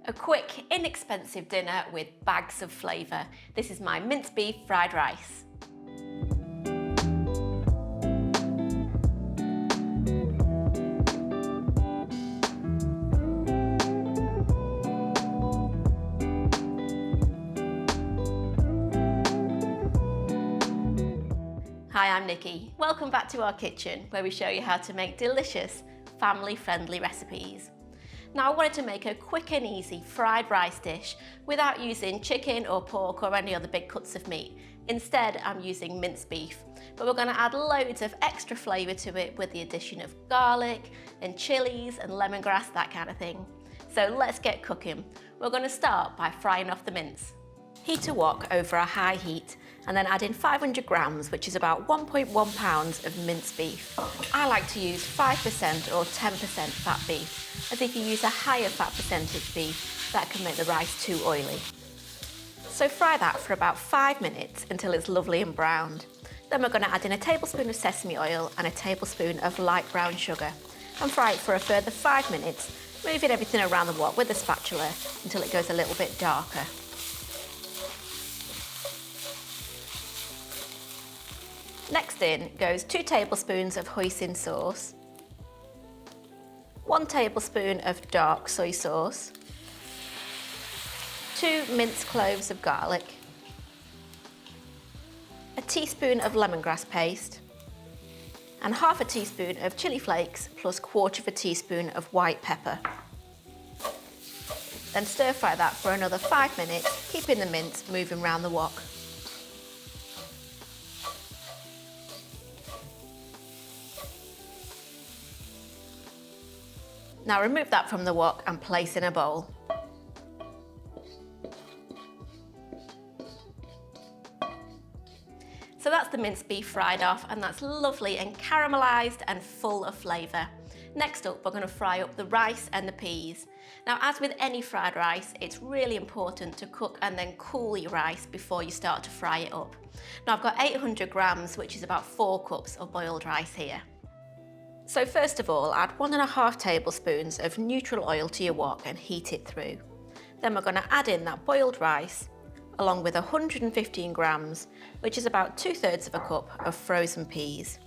A quick, inexpensive dinner with bags of flavour. This is my minced beef fried rice. Hi, I'm Nikki. Welcome back to our kitchen, where we show you how to make delicious, family-friendly recipes. Now, I wanted to make a quick and easy fried rice dish without using chicken or pork or any other big cuts of meat. Instead, I'm using minced beef, but we're going to add loads of extra flavour to it with the addition of garlic and chillies and lemongrass, that kind of thing. So let's get cooking. We're going to start by frying off the mince. Heat a wok over a high heat and then add in 500 grams, which is about 1.1 pounds of minced beef. I like to use 5% or 10% fat beef, as if you use a higher fat percentage beef, that can make the rice too oily. So fry that for about 5 minutes until it's lovely and browned. Then we're going to add in a tablespoon of sesame oil and a tablespoon of light brown sugar and fry it for a further 5 minutes, moving everything around the wok with a spatula until it goes a little bit darker. Next in goes 2 tablespoons of hoisin sauce, 1 tablespoon of dark soy sauce, 2 minced cloves of garlic, a teaspoon of lemongrass paste, and half a teaspoon of chilli flakes plus 1/4 teaspoon of white pepper. Then stir fry that for another 5 minutes, keeping the mince moving around the wok. Now remove that from the wok and place in a bowl. So that's the minced beef fried off, and that's lovely and caramelized and full of flavour. Next up, we're going to fry up the rice and the peas. Now, as with any fried rice, it's really important to cook and then cool your rice before you start to fry it up. Now, I've got 800 grams, which is about 4 cups of boiled rice here. So first of all, add 1.5 tablespoons of neutral oil to your wok and heat it through. Then we're going to add in that boiled rice, along with 115 grams, which is about 2/3 of a cup of frozen peas.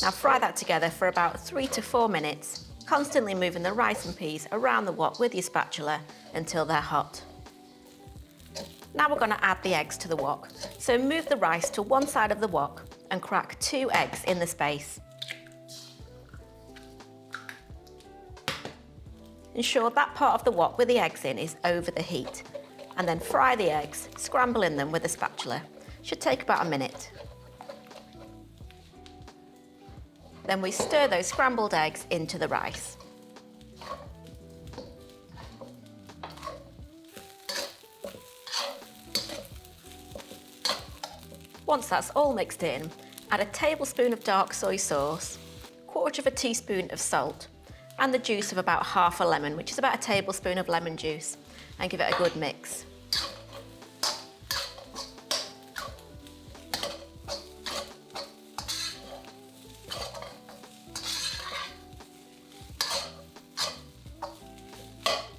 Now fry that together for about 3 to 4 minutes, constantly moving the rice and peas around the wok with your spatula until they're hot. Now we're going to add the eggs to the wok. So move the rice to one side of the wok and crack 2 eggs in the space. Ensure that part of the wok with the eggs in is over the heat, and then fry the eggs, scrambling them with a spatula. Should take about a minute. Then we stir those scrambled eggs into the rice. Once that's all mixed in, add a tablespoon of dark soy sauce, 1/4 teaspoon of salt, and the juice of about half a lemon, which is about a tablespoon of lemon juice, and give it a good mix.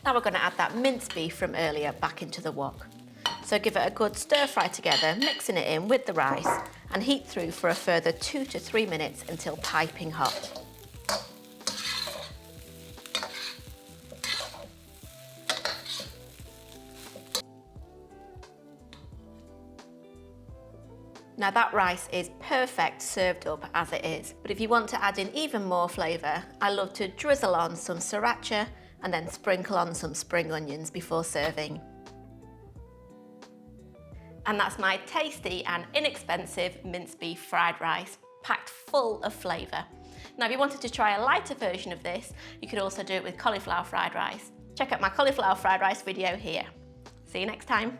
Now we're going to add that minced beef from earlier back into the wok. So give it a good stir fry together, mixing it in with the rice, and heat through for a further 2 to 3 minutes until piping hot. Now that rice is perfect served up as it is, but if you want to add in even more flavour, I love to drizzle on some sriracha and then sprinkle on some spring onions before serving. And that's my tasty and inexpensive minced beef fried rice, packed full of flavour. Now, if you wanted to try a lighter version of this, you could also do it with cauliflower fried rice. Check out my cauliflower fried rice video here. See you next time.